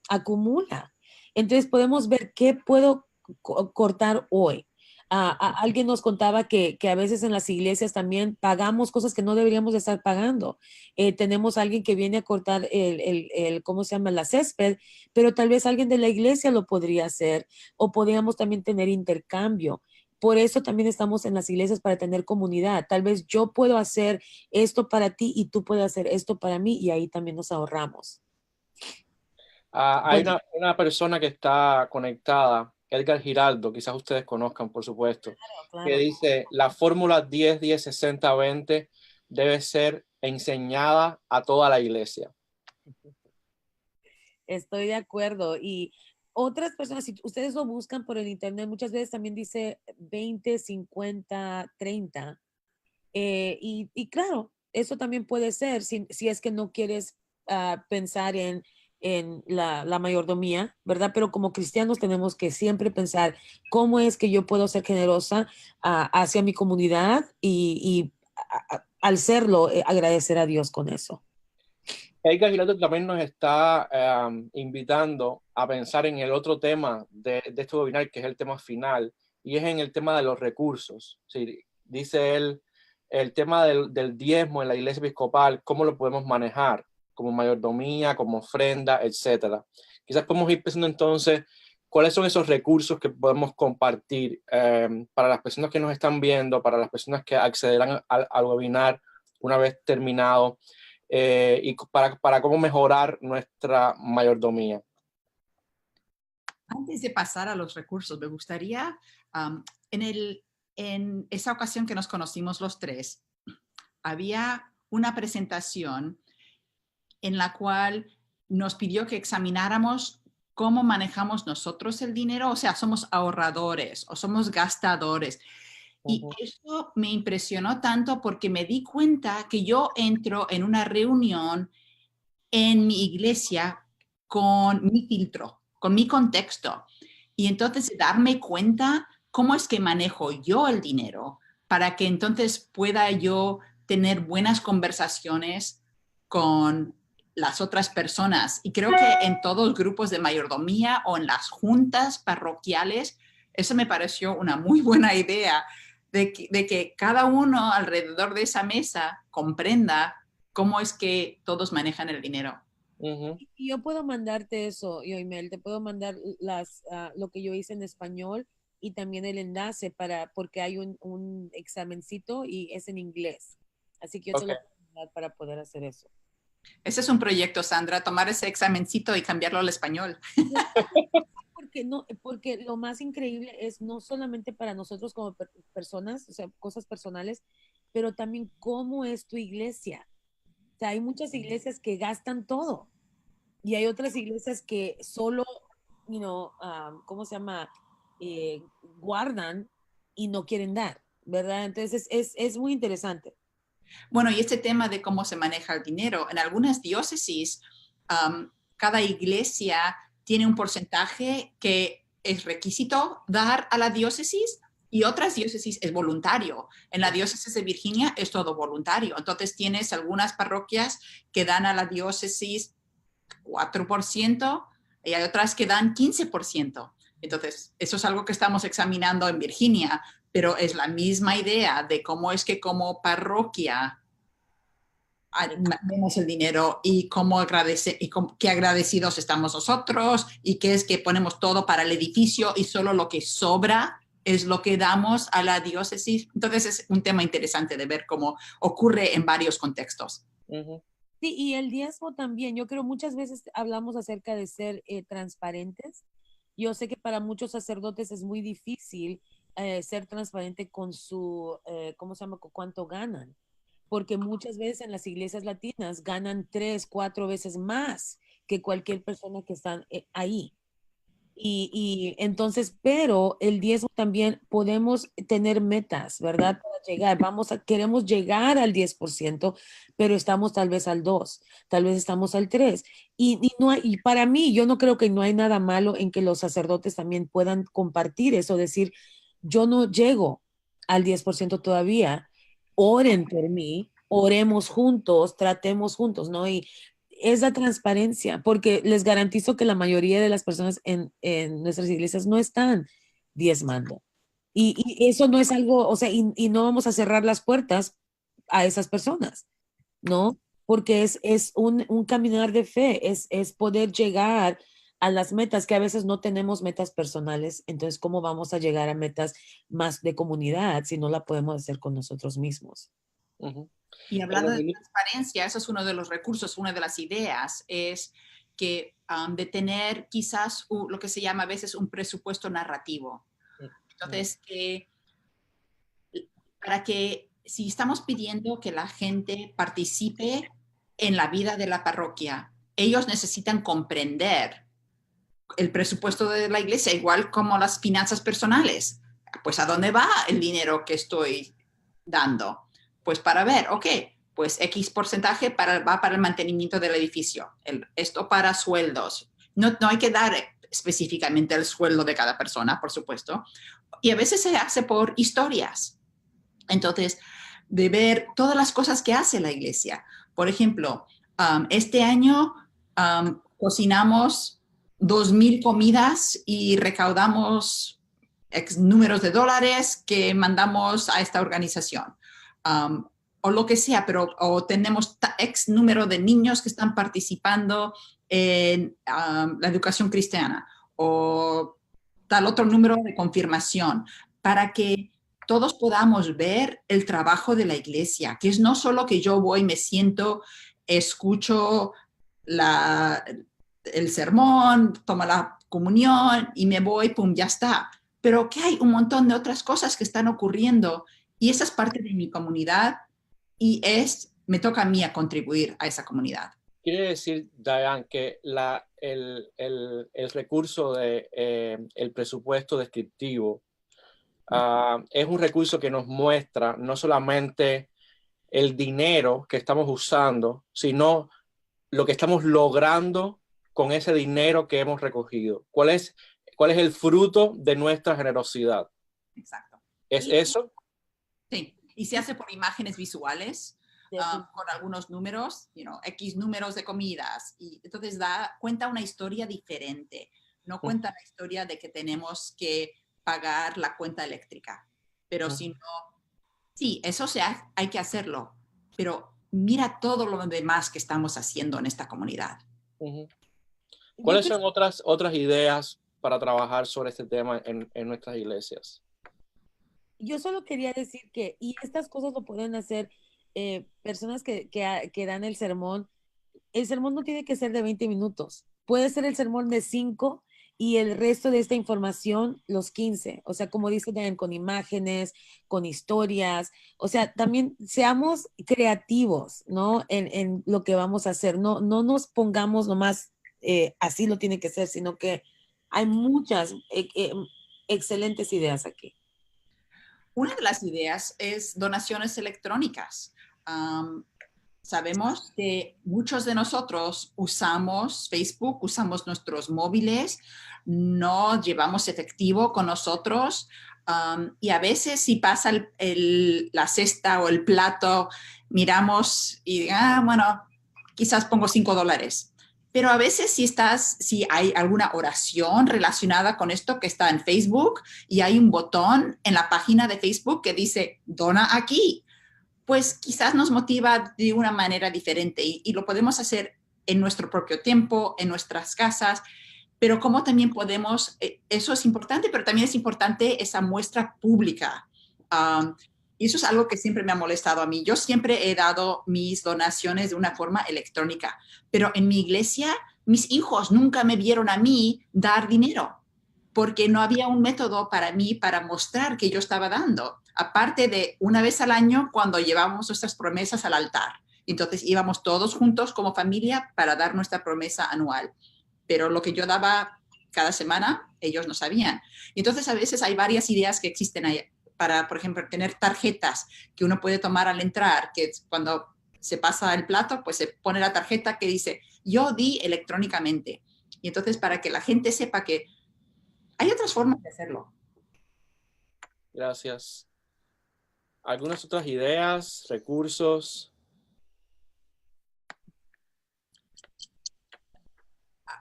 Acumula. Entonces podemos ver qué puedo cortar hoy. Alguien nos contaba que a veces en las iglesias también pagamos cosas que no deberíamos de estar pagando. Tenemos a alguien que viene a cortar ¿cómo se llama? La césped, pero tal vez alguien de la iglesia lo podría hacer o podríamos también tener intercambio. Por eso también estamos en las iglesias para tener comunidad. Tal vez yo puedo hacer esto para ti y tú puedes hacer esto para mí y ahí también nos ahorramos. Hay Bueno, una persona que está conectada, Edgar Giraldo, quizás ustedes conozcan, por supuesto, que claro. dice, la fórmula 10-10-60-20 debe ser enseñada a toda la iglesia. Estoy de acuerdo. Y otras personas, si ustedes lo buscan por el internet, muchas veces también dice 20-50-30. Y claro, eso también puede ser si es que no quieres pensar en la mayordomía, ¿verdad? Pero como cristianos tenemos que siempre pensar cómo es que yo puedo ser generosa hacia mi comunidad y al serlo, agradecer a Dios con eso. Edgar Giraldo también nos está invitando a pensar en el otro tema de este webinar, que es el tema final, y es en el tema de los recursos. Sí, dice él, el tema del diezmo en la iglesia episcopal, cómo lo podemos manejar, como mayordomía, como ofrenda, etcétera. Quizás podemos ir pensando entonces cuáles son esos recursos que podemos compartir para las personas que nos están viendo, para las personas que accederán al webinar una vez terminado. Y para cómo mejorar nuestra mayordomía. Antes de pasar a los recursos, me gustaría, en esa ocasión que nos conocimos los tres, había una presentación en la cual nos pidió que examináramos cómo manejamos nosotros el dinero, o sea, somos ahorradores o somos gastadores. Y eso me impresionó tanto porque me di cuenta que yo entro en una reunión en mi iglesia con mi filtro, con mi contexto. Y entonces darme cuenta cómo es que manejo yo el dinero para que entonces pueda yo tener buenas conversaciones con las otras personas. Y creo que en todos los grupos de mayordomía o en las juntas parroquiales, eso me pareció una muy buena idea de que cada uno alrededor de esa mesa comprenda cómo es que todos manejan el dinero. Y yo puedo mandarte eso, Yoimel, te puedo mandar lo que yo hice en español y también el enlace porque hay un examencito y es en inglés. Así que yo te lo puedo mandar para poder hacer eso. Ese es un proyecto, Sandra, tomar ese examencito y cambiarlo al español. Porque lo más increíble es no solamente para nosotros como personas, o sea, cosas personales, pero también cómo es tu iglesia. O sea, hay muchas iglesias que gastan todo y hay otras iglesias que solo, ¿cómo se llama? Guardan y no quieren dar, ¿verdad? Entonces es muy interesante. Bueno, y este tema de cómo se maneja el dinero, en algunas diócesis, cada iglesia tiene un porcentaje que es requisito dar a la diócesis y otras diócesis es voluntario. En la diócesis de Virginia es todo voluntario. Entonces tienes algunas parroquias que dan a la diócesis 4% y hay otras que dan 15%. Entonces, eso es algo que estamos examinando en Virginia, pero es la misma idea de cómo es que como parroquia vemos el dinero y qué agradecidos estamos nosotros y qué es que ponemos todo para el edificio y solo lo que sobra es lo que damos a la diócesis. Entonces es un tema interesante de ver cómo ocurre en varios contextos. Sí, y el diezmo también. Yo creo muchas veces hablamos acerca de ser transparentes. Yo sé que para muchos sacerdotes es muy difícil ser transparente con ¿cómo se llama? Con cuánto ganan. Porque muchas veces en las iglesias latinas ganan 3, 4 veces más que cualquier persona que está ahí. Y entonces, pero el diezmo también podemos tener metas, ¿verdad? Para llegar, queremos llegar al 10%, pero estamos tal vez al 2, tal vez estamos al 3. Y para mí, yo no creo que no hay nada malo en que los sacerdotes también puedan compartir eso, decir, yo no llego al 10% todavía, oren por mí, oremos juntos, tratemos juntos, ¿no? Y es la transparencia, porque les garantizo que la mayoría de las personas en nuestras iglesias no están diezmando. Y eso no es algo, o sea, y no vamos a cerrar las puertas a esas personas, ¿no? Porque es un caminar de fe, es poder llegar a las metas, que a veces no tenemos metas personales, entonces, ¿cómo vamos a llegar a metas más de comunidad si no la podemos hacer con nosotros mismos? Ujú. Y En hablando los de mini- transparencia, eso es uno de los recursos, una de las ideas es que de tener quizás lo que se llama a veces un presupuesto narrativo. Entonces, para que si estamos pidiendo que la gente participe en la vida de la parroquia, ellos necesitan comprender el presupuesto de la iglesia, igual como las finanzas personales. Pues ¿a dónde va el dinero que estoy dando? Pues para ver, ok, pues X porcentaje va para el mantenimiento del edificio, esto para sueldos. No hay que dar específicamente el sueldo de cada persona, por supuesto. Y a veces se hace por historias. Entonces, de ver todas las cosas que hace la iglesia. Por ejemplo, este año cocinamos 2,000 comidas y recaudamos X números de dólares que mandamos a esta organización. O lo que sea, pero o tenemos X número de niños que están participando en la educación cristiana o tal otro número de confirmación para que todos podamos ver el trabajo de la iglesia, que es no solo que yo voy, me siento, escucho el sermón, tomo la comunión y me voy, pum, ya está. Pero que hay un montón de otras cosas que están ocurriendo y esa es parte de mi comunidad y me toca a mí a contribuir a esa comunidad. Quiere decir, Diane, que el recurso de el presupuesto descriptivo es un recurso que nos muestra no solamente el dinero que estamos usando, sino lo que estamos logrando con ese dinero que hemos recogido. ¿Cuál es el fruto de nuestra generosidad? Exacto. ¿Es eso? Sí, y se hace por imágenes visuales, con algunos números, X números de comidas, y entonces cuenta una historia diferente, no cuenta la historia de que tenemos que pagar la cuenta eléctrica, pero si no, sí, eso hay que hacerlo, pero mira todo lo demás que estamos haciendo en esta comunidad. ¿Cuáles son otras ideas para trabajar sobre este tema en nuestras iglesias? Yo solo quería decir que, y estas cosas lo pueden hacer personas que dan el sermón no tiene que ser de 20 minutos, puede ser el sermón de 5 y el resto de esta información los 15, o sea, como dice Dan, con imágenes, con historias, o sea, también seamos creativos, ¿no? En lo que vamos a hacer, no nos pongamos nomás así lo tiene que ser, sino que hay muchas excelentes ideas aquí. Una de las ideas es donaciones electrónicas. Sabemos que muchos de nosotros usamos Facebook, usamos nuestros móviles, no llevamos efectivo con nosotros y a veces si pasa la cesta o el plato, miramos y, bueno, quizás pongo $5. Pero a veces si hay alguna oración relacionada con esto que está en Facebook y hay un botón en la página de Facebook que dice, dona aquí, pues quizás nos motiva de una manera diferente y lo podemos hacer en nuestro propio tiempo, en nuestras casas, pero como también podemos, eso es importante, pero también es importante esa muestra pública. Y eso es algo que siempre me ha molestado a mí. Yo siempre he dado mis donaciones de una forma electrónica, pero en mi iglesia mis hijos nunca me vieron a mí dar dinero porque no había un método para mí para mostrar que yo estaba dando, aparte de una vez al año cuando llevábamos nuestras promesas al altar. Entonces íbamos todos juntos como familia para dar nuestra promesa anual. Pero lo que yo daba cada semana, ellos no sabían. Y entonces a veces hay varias ideas que existen ahí para, por ejemplo, tener tarjetas que uno puede tomar al entrar, que cuando se pasa el plato, pues se pone la tarjeta que dice, yo di electrónicamente. Y entonces para que la gente sepa que hay otras formas de hacerlo. Gracias. ¿Algunas otras ideas, recursos?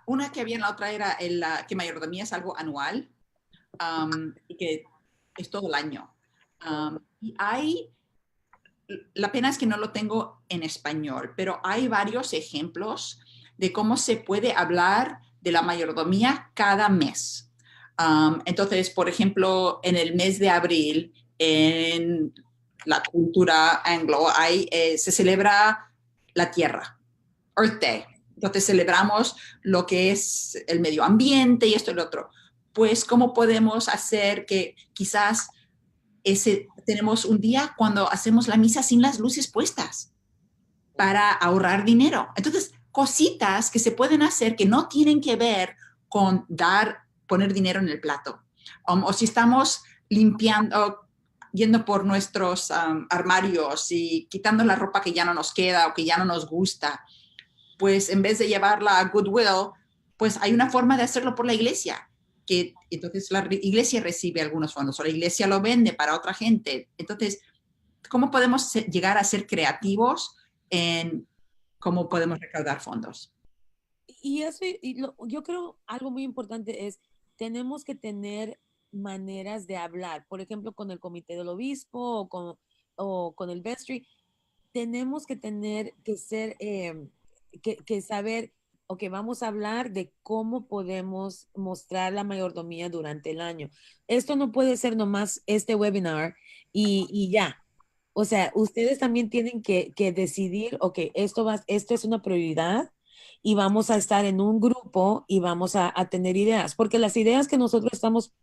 Una que había en la otra era que mayordomía es algo anual y que es todo el año. Y la pena es que no lo tengo en español, pero hay varios ejemplos de cómo se puede hablar de la mayordomía cada mes. Entonces, por ejemplo, en el mes de abril, en la cultura anglo, se celebra la tierra, Earth Day. Entonces celebramos lo que es el medio ambiente y esto y lo otro. Pues, ¿cómo podemos hacer que quizás tenemos un día cuando hacemos la misa sin las luces puestas para ahorrar dinero? Entonces, cositas que se pueden hacer que no tienen que ver con poner dinero en el plato. O si estamos limpiando, yendo por nuestros armarios y quitando la ropa que ya no nos queda o que ya no nos gusta, pues en vez de llevarla a Goodwill, pues hay una forma de hacerlo por la iglesia, que entonces la iglesia recibe algunos fondos o la iglesia lo vende para otra gente. Entonces, ¿cómo podemos llegar a ser creativos en cómo podemos recaudar fondos? Y eso, yo creo algo muy importante es, tenemos que tener maneras de hablar, por ejemplo, con el comité del obispo o con el vestry, tenemos que tener que ser, que saber, ok, vamos a hablar de cómo podemos mostrar la mayordomía durante el año. Esto no puede ser nomás este webinar y ya. O sea, ustedes también tienen que decidir, ok, esto es una prioridad y vamos a estar en un grupo y vamos a tener ideas, porque las ideas que nosotros estamos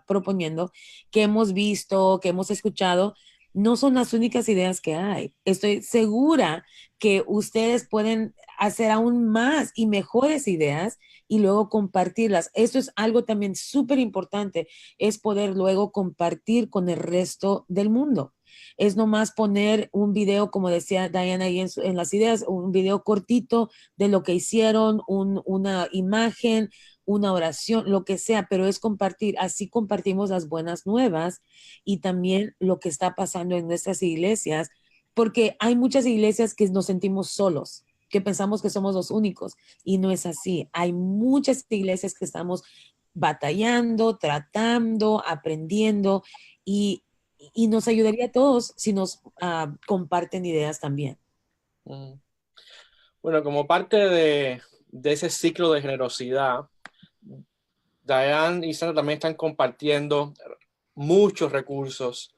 proponiendo, que hemos visto, que hemos escuchado, no son las únicas ideas que hay. Estoy segura que ustedes pueden hacer aún más y mejores ideas y luego compartirlas. Esto es algo también súper importante, es poder luego compartir con el resto del mundo. Es nomás poner un video, como decía Diana ahí en las ideas, un video cortito de lo que hicieron, una imagen, una oración, lo que sea, pero es compartir. Así compartimos las buenas nuevas y también lo que está pasando en nuestras iglesias, porque hay muchas iglesias que nos sentimos solos, que pensamos que somos los únicos y no es así. Hay muchas iglesias que estamos batallando, tratando, aprendiendo y nos ayudaría a todos si nos comparten ideas también. Bueno, como parte de ese ciclo de generosidad, Diane y Sandra también están compartiendo muchos recursos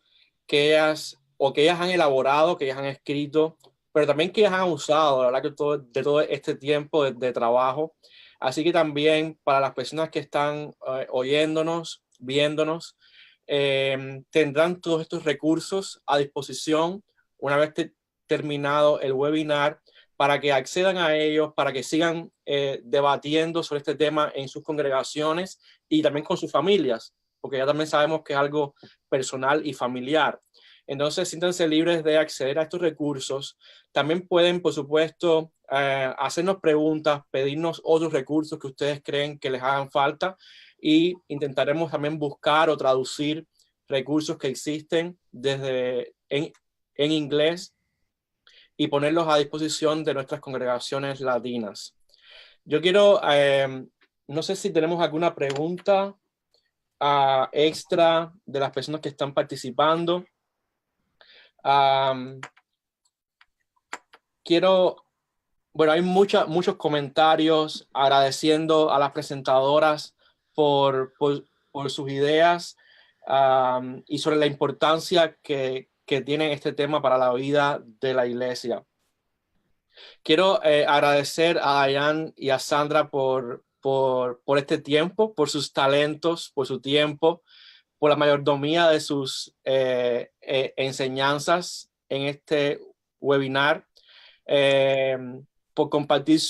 que ellas han elaborado, que ellas han escrito, pero también que ellas han usado, la verdad, que todo este tiempo de trabajo. Así que también para las personas que están oyéndonos, viéndonos, tendrán todos estos recursos a disposición una vez terminado el webinar, para que accedan a ellos, para que sigan debatiendo sobre este tema en sus congregaciones y también con sus familias, porque ya también sabemos que es algo personal y familiar. Entonces, siéntanse libres de acceder a estos recursos. También pueden, por supuesto, hacernos preguntas, pedirnos otros recursos que ustedes creen que les hagan falta y intentaremos también buscar o traducir recursos que existen en inglés y ponerlos a disposición de nuestras congregaciones latinas. Yo quiero, no sé si tenemos alguna pregunta extra de las personas que están participando. Bueno, hay muchos comentarios agradeciendo a las presentadoras por sus ideas y sobre la importancia que tiene este tema para la vida de la iglesia. Quiero agradecer a Diane y a Sandra por este tiempo, por sus talentos, por su tiempo, por la mayordomía de sus enseñanzas en este webinar, por compartir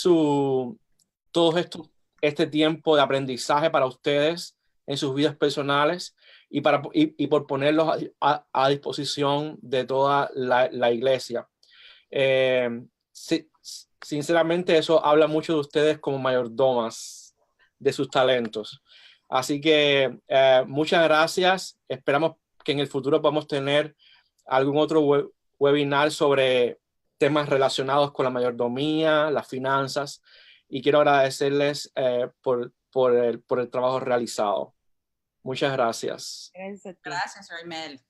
este tiempo de aprendizaje para ustedes en sus vidas personales y por ponerlos a disposición de toda la iglesia. Sinceramente, eso habla mucho de ustedes como mayordomas de sus talentos. Así que muchas gracias. Esperamos que en el futuro podamos tener algún otro webinar sobre temas relacionados con la mayordomía, las finanzas, y quiero agradecerles por el trabajo realizado. Muchas gracias. Gracias a ti. Gracias, Raimel.